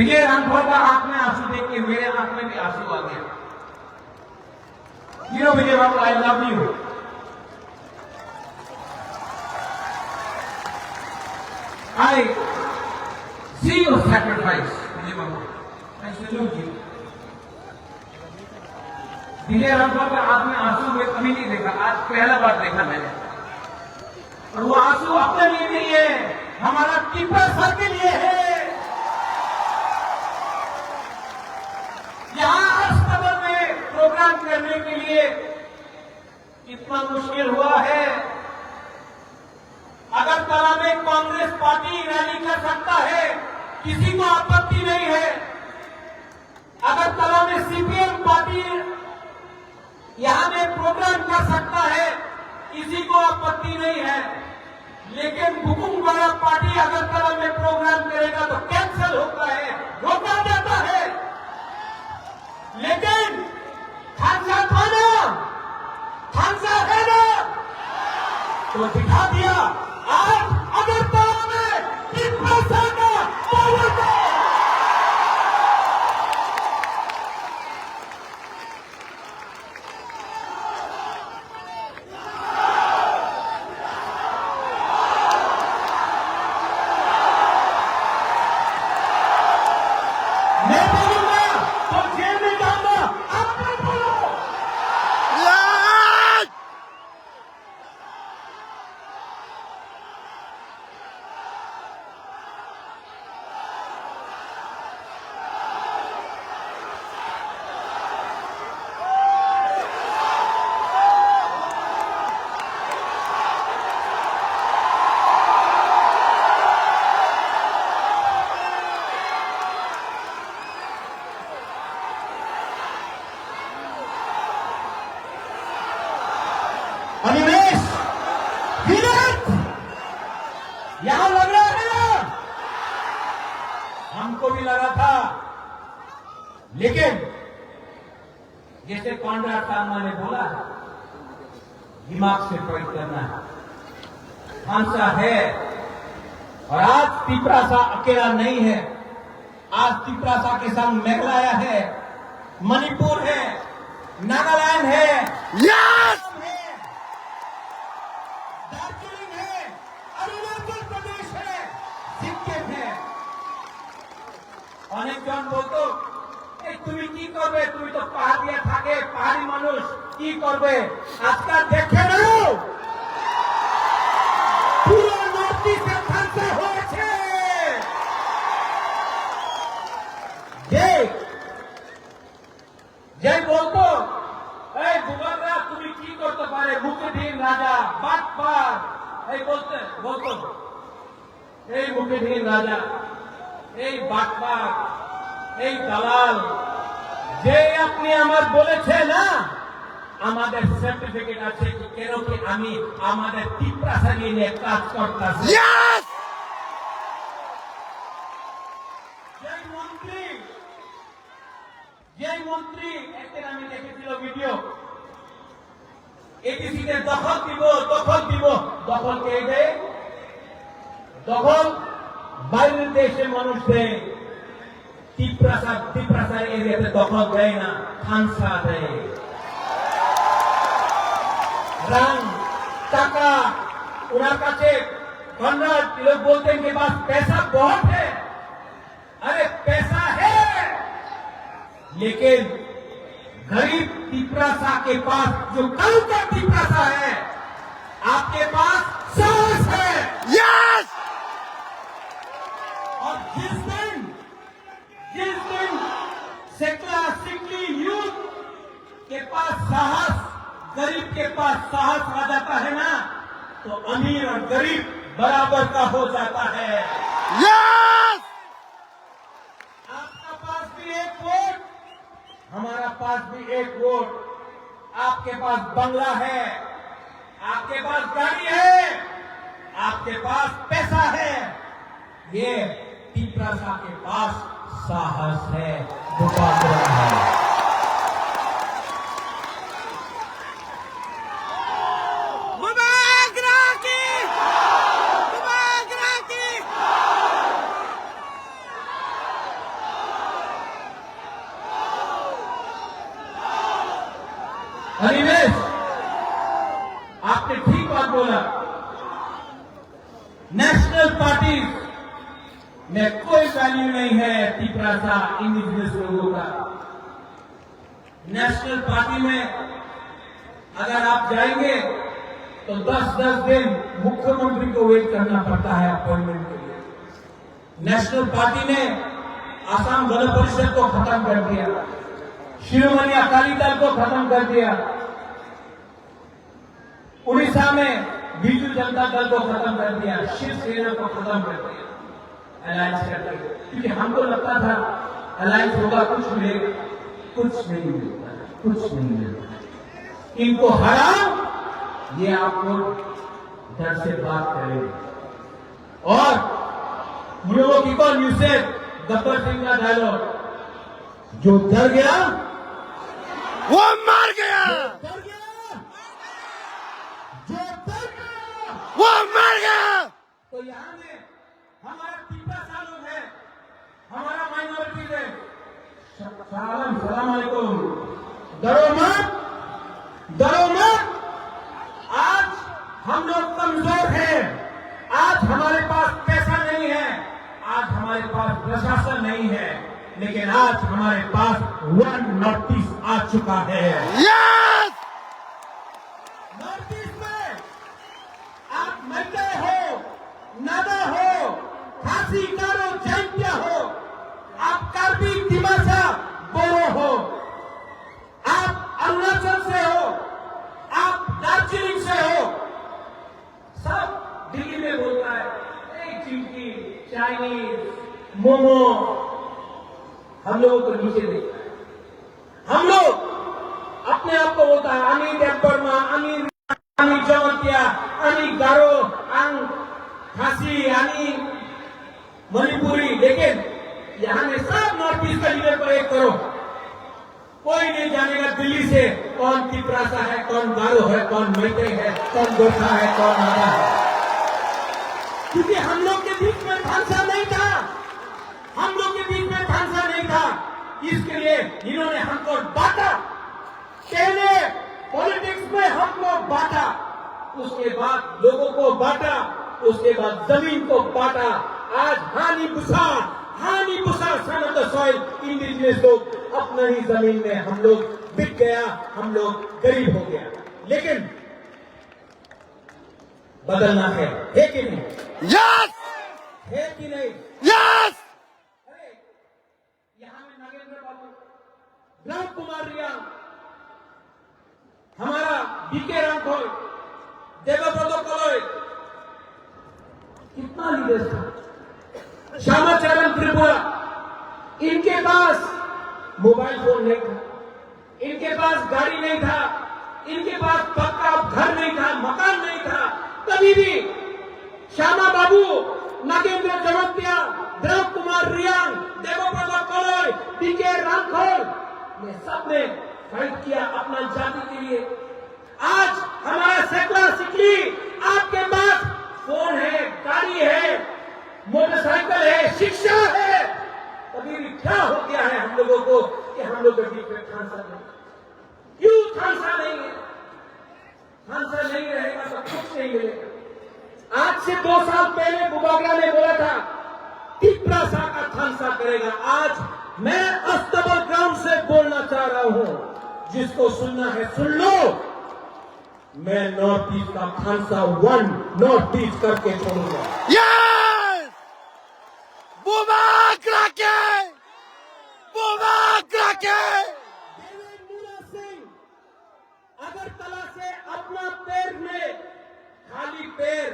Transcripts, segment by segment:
विजय रामफल का आंख में आंसू देख के मेरे आंख में भी आंसू आ गया। You know, Vijay Babu, I love you. I see your sacrifice, Vijay Babu. I salute you. विजय रामफल का आंख में आंसू मैं कभी नहीं देखा, आज पहला बार देखा मैंने। और वो आंसू अपने लिए नहीं है, हमारा टिप्पा सर के लिए है। यहां अस्तबल में प्रोग्राम करने के लिए कितना मुश्किल हुआ है। अगरतला में कांग्रेस पार्टी रैली कर सकता है, किसी को आपत्ति नहीं है। अगरतला में सीपीएम पार्टी यहां में प्रोग्राम कर सकता है, किसी को आपत्ति नहीं है। लेकिन हुकुमवाला पार्टी अगरतला में प्रोग्राम करेगा तो कैंसिल होता है, रोका जाता है। लेकिन खानसा था ना, खानसा है ना, तो दिखा दिया आज अगरतला में टिप्पा सर का पावर है। मैं बोलूंगा तो जेल में जाऊंगा, आप मत बोलो। अनिमेश, विराट, यहां लग रहा है ना, हमको भी लगा था। लेकिन जैसे कॉन्ट्रैक्ट शर्मा ने बोला, दिमाग से ट्राई करना है। खानसा है और आज तिपरासा अकेला नहीं है। आज तिपरासा के संग मेघालय है, मणिपुर है, नागालैंड है, Yes! दार्जिलिंग है, अरुणाचल प्रदेश है, सिक्किम है। অনেকজন বলতো এই তুমি কি করবে, তুমি তো পাহাড়িয়া থাকে, পাহাড়ি মানুষ কি করবে। আজকাল দেখে নাও পুরো নর্থ ইস্টে খানসা হয়েছে। যে বলতো এই বুবাররা তুমি কি করতে পারে, মুখেঢিন রাজা বাটপার, এই বলতো এই মুখেঢিন রাজা, এই বাটপার, এই দালাল, যে আপনি আমার বলেছে না আমাদের সার্টিফিকেট আছে কি কেন কি আমি আমাদের তিপ্রাসা নিয়ে কাজ করতেছি। Yes! যেই মন্ত্রী একদিন আমি দেখেছিল ভিডিও, এটিসিতে দখল দিব দখল দিব, দখল কে দেয়? দখল বাইরের দেশের মানুষ দেয়। তিপ্রাসার এরিয়াতে দখল দেয় না, খানসা দেয়। রাং টাকা ওনার কাছে कॉन्राड लोग बोलते हैं इनके पास पैसा बहुत है। अरे पैसा है, लेकिन गरीब तिपरासा के पास जो कल का तिपरासा है, आपके पास साहस है। Yes! और जिस दिन सिकली यूथ के पास साहस, गरीब के पास साहस आ जाता है ना, तो अमीर और गरीब बराबर का हो जाता है। Yes! आपका पास भी एक वोट, हमारा पास भी एक वोट। आपके पास बंगला है, आपके पास गाड़ी है, आपके पास पैसा है, ये तिपरासा के पास साहस है, बुपात्रा है। अनिमेश, आपने ठीक बात बोला। नेशनल पार्टी में कोई वैल्यू नहीं है तिपरासा इंडिजिनस लोगों का। नेशनल पार्टी में अगर आप जाएंगे तो 10-10 दिन मुख्यमंत्री को वेट करना पड़ता है अपॉइंटमेंट के लिए। नेशनल पार्टी ने आसाम गण परिषद को खत्म कर दिया, शिरोमणि अकाली दल को खत्म कर दिया, उड़ीसा में बीजू जनता दल को खत्म कर दिया, शिवसेना को खत्म कर दिया अलायंस करके, क्योंकि हमको लगता था अलायंस होगा कुछ मिलेगा, कुछ नहीं मिलता, कुछ नहीं मिलता। इनको हरा, ये आपको डर से बात करेंगे। और हम लोगों की कौन न्यूज से गब्बर सिंह का डायलॉग, जो डर गया वो मर गया, डर गया, जो डर गया वो मर गया। तो यहाँ में हमारा 13 लोग है, हमारा माइनॉरिटी है। सलाम अलैकुम, डरो मत, डरो मत। आज हम लोग कमजोर हैं, आज हमारे पास पैसा नहीं है, आज हमारे पास प्रशासन नहीं है, लेकिन आज हमारे पास वन नॉर्थ ईस्ट आ चुका है। यस, नॉर्थ ईस्ट में आप मैते हो, नागा हो, खासी, गारो, जैंतिया हो, आप कार्बी, दिमासा, बोरो हो, आप अरुणाचल से हो, आप दार्जिलिंग से हो, सब दिल्ली में बोलता है चिंकी, चाइनीज, मोमो। हम लोगों को नीचे देखता है। हम लोग अपने आप को बोलता है अनी डेब्बरमा, अनी जौतिया, अनी गारो, अंग खासी, अनी मणिपुरी। लेकिन यहाँ में सब नॉर्थ ईस्ट का लीडर पर एक करो, कोई नहीं जानेगा दिल्ली से कौन तिपरासा है, कौन गारो है, कौन मैते है, कौन गोरखा है, कौन नागा है, क्योंकि हम लोग के बीच में भाषा नहीं था, हम लोग के बीच में भाषा नहीं था। इसके लिए इन्होंने हमको बांटा, पहले पॉलिटिक्स में हमको बांटा, उसके बाद लोगों को बांटा, उसके बाद जमीन को बांटा। आज हानि बुसा son of the soil, indigenous लोग अपना ही जमीन में हम लोग बिक गया, हम लोग गरीब हो गया। लेकिन बदलना है कि नहीं? यस, है कि नहीं? यस। अरे यहां में नागेंद्र बाबू, ब्रह्म कुमार रिया, हमारा बीके रामखोल, देवव्रत कलोय, कितना लीडर था, श्यामाचरण त्रिपुरा। इनके पास मोबाइल फोन नहीं था, इनके पास गाड़ी नहीं था, इनके पास पक्का घर नहीं था, मकान नहीं था। कभी भी श्यामा बाबू, नागेंद्र जमतिया, ब्रह्म कुमार रियांग, देवव्रत कलोय, बीके रामखोल, ये सब ने फाइट किया अपना जाति के लिए। आज हमारा सैकड़ा सिकली, आपके पास फोन है, गाड़ी है, मोटरसाइकिल है, शिक्षा है, कभी भी क्या हो गया है हम लोगों को कि हम लोग के बीच में खांसा नहीं। क्यों खांसा नहीं है? खांसा नहीं रहेगा तो कुछ नहीं मिलेगा। आज से 2 साल पहले बुबागरा ने बोला था तिपरासा का खांसा करेगा। आज मैं अस्तबल ग्राउंड से बोलना चाह रहा हूं, जिसको सुनना है सुन लो। मैं नॉर्थ ईस्ट का खांसा वन नॉर्थ ईस्ट करके छोड़ूंगा। यस, बुबागरा के, बुबागरा के। देवेंद्र सिंह अगरतला से अपना पैर में, खाली पैर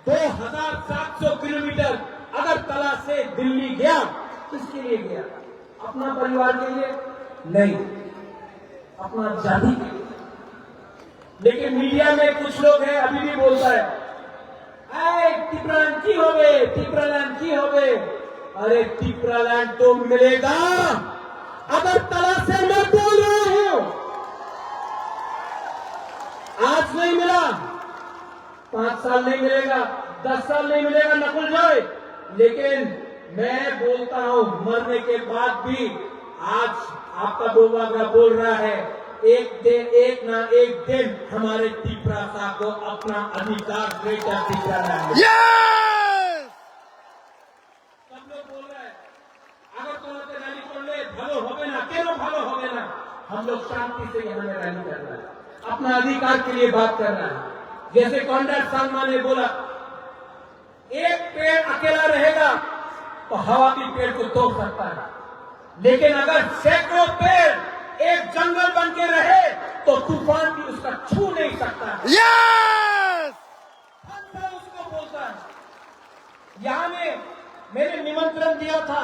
2700 किलोमीटर अगरतला से दिल्ली गया। किसके लिए गया? अपना परिवार के लिए नहीं, अपना जाति के लिए। लेकिन मीडिया में कुछ लोग हैं, अभी भी बोलता है तिपरालैंड की हो गए, तिपरालैंड की हो गए। अरे तिपरालैंड तो मिलेगा, अगरतला से मैं बोल रहा हूं। आज नहीं मिला, 5 साल नहीं मिलेगा, 10 साल नहीं मिलेगा, नकुल जाए। लेकिन मैं बोलता हूं मरने के बाद भी, आज आपका बुबागरा बोल रहा है एक ना एक दिन हमारे तीपरासा को अपना अधिकार ग्रेटर दिखाना है। Yes! सब लोग बोल रहे हैं अगर तुम्हारे रैली करले ভালো হবে না, क्यों ভালো হবে না? हम लोग शांति से यहाँ में रैली कर रहे हैं, अपना अधिकार के लिए बात कर रहे हैं। जैसे कॉन्ट्रैक्ट सलमा ने बोला, एक पेड़ अकेला रहेगा तो हवा भी पेड़ को तोड़ सकता है, लेकिन अगर सैकड़ों पेड़ एक जंगल बन के रहे तो तूफान भी उसका छू नहीं सकता है। Yes! अंदर उसको बोलता है। यहाँ में मैंने निमंत्रण दिया था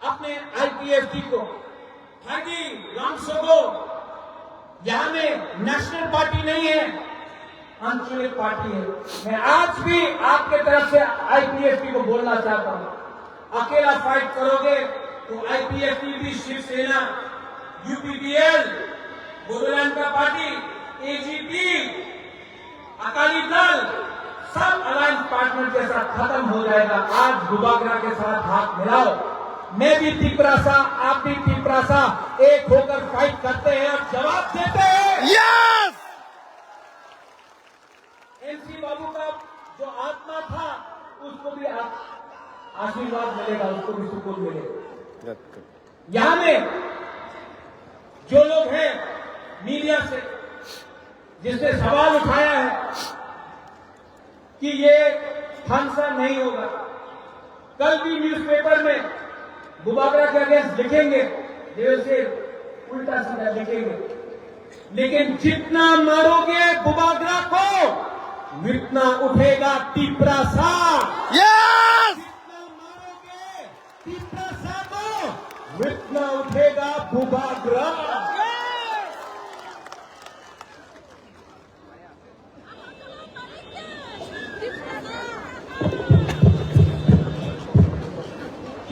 अपने आईपीएफटी को, हाजी रामसोगो, यहाँ में नेशनल पार्टी नहीं है, आंचलिक पार्टी है। मैं आज भी आपके तरफ से आईपीएफटी को बोलना चाहता हूँ, अकेला फाइट करोगे तो आईपीएफटी भी, शिवसेना, यूपीडीएल, बोडोलैंड का पार्टी, एजीपी, अकाली दल, सब अलायंस पार्टनर के साथ खत्म हो जाएगा। आज बुबागरा के साथ हाथ मिलाओ, मैं भी तीपरासा, आप भी तीपरासा, एक होकर फाइट करते हैं और जवाब देते हैं। Yes! एनसी बाबू का जो आत्मा था उसको भी आशीर्वाद मिलेगा, उसको भी सुकून मिलेगा। यहां में जो लोग हैं मीडिया से, जिसने सवाल उठाया है कि ये फंक्शन नहीं होगा, कल भी न्यूज़पेपर में बुबागरा के अगेंस्ट लिखेंगे, जैसे उल्टा सीधा लिखेंगे, लेकिन जितना मारोगे बुबागरा को उतना उठेगा तीपरासा। Yes! जितना मारोगे तीपरासा को उतना उठेगा बुबागरा।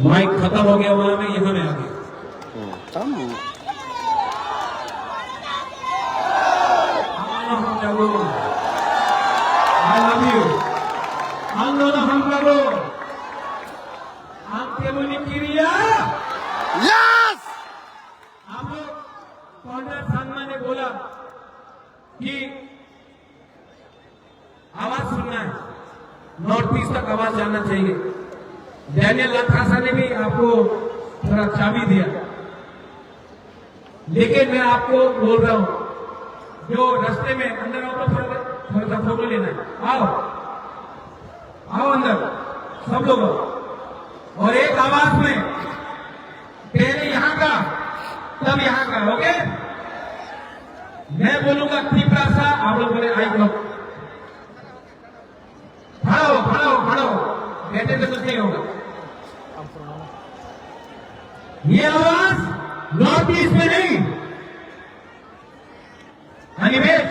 माइक खत्म हो गया वहां में, यहां में आ गया। I love you. Anggono Hangaro. Angke Munikiriya. Yes! आप लोग कॉन्ट्रैक्ट सलमा ने बोला कि आवाज सुनना है, नॉर्थ ईस्ट तक आवाज जाना चाहिए। डैनियल लाथासा ने भी आपको थोड़ा चाबी दिया, लेकिन मैं आपको बोल रहा हूं, जो रास्ते में अंदर आओ तो थोड़ा सा फोटो लेना है, आओ आओ अंदर सब लोग आओ। और एक आवाज में पहले यहां का तब यहां का, ओके? मैं बोलूंगा तीपरासा, आप लोग बोले आई लो, खड़ा हो खड़ा हो खड़ा हो, बैठे से कुछ नहीं होगा। ये आवाज नॉर्थ ईस्ट में नहीं, अनिवेश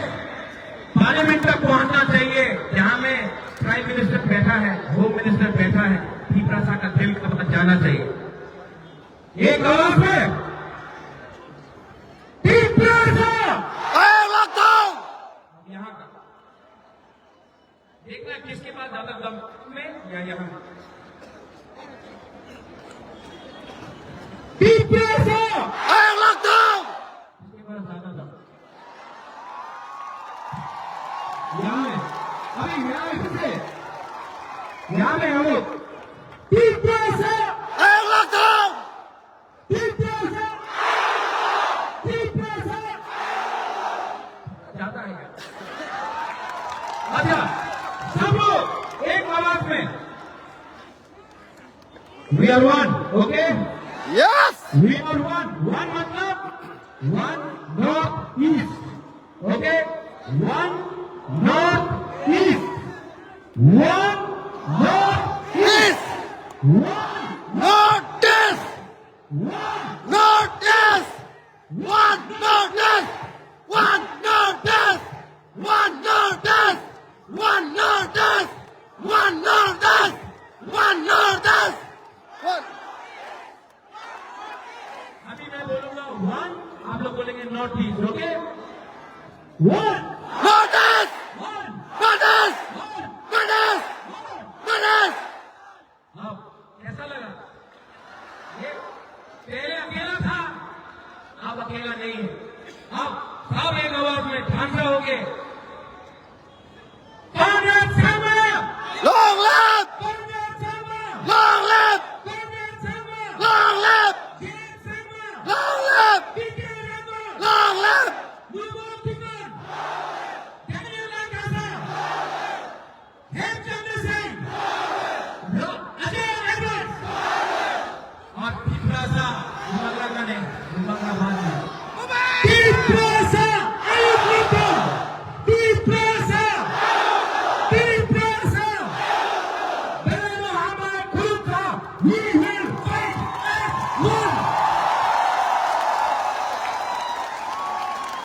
पार्लियामेंट तक पहुंचना चाहिए, जहां में प्राइम मिनिस्टर बैठा है, होम मिनिस्टर बैठा है, तीपरासा का दिल तक जाना चाहिए। एक आवाज में तीपरासा, यहां का देखना किसके पास ज्यादा दम में या यहां तीपरासा, किसके पास ज्यादा दम, यहां में, अभी यहां में किसे, यहां में हम लोग तीपरासा, तीपरासा, तीपरासा जाता है क्या? अच्छा सब लोग एक आवाज में, we are one, okay? Yes! We are one, one मतलब one north east, okay? One north east, one north East! One Northeast! One Northeast! One Northeast! One Northeast! One Northeast! One Northeast! One Northeast! One Northeast! One. अभी मैं बोलूंगा one, आप लोग बोलेंगे north east, okay? One Northeast! One Northeast! One Northeast! One. Northeast! अब कैसा लगा? ये पहले अकेला था, अब अकेला नहीं है। हम सब एक आवाज में ठान रहे होंगे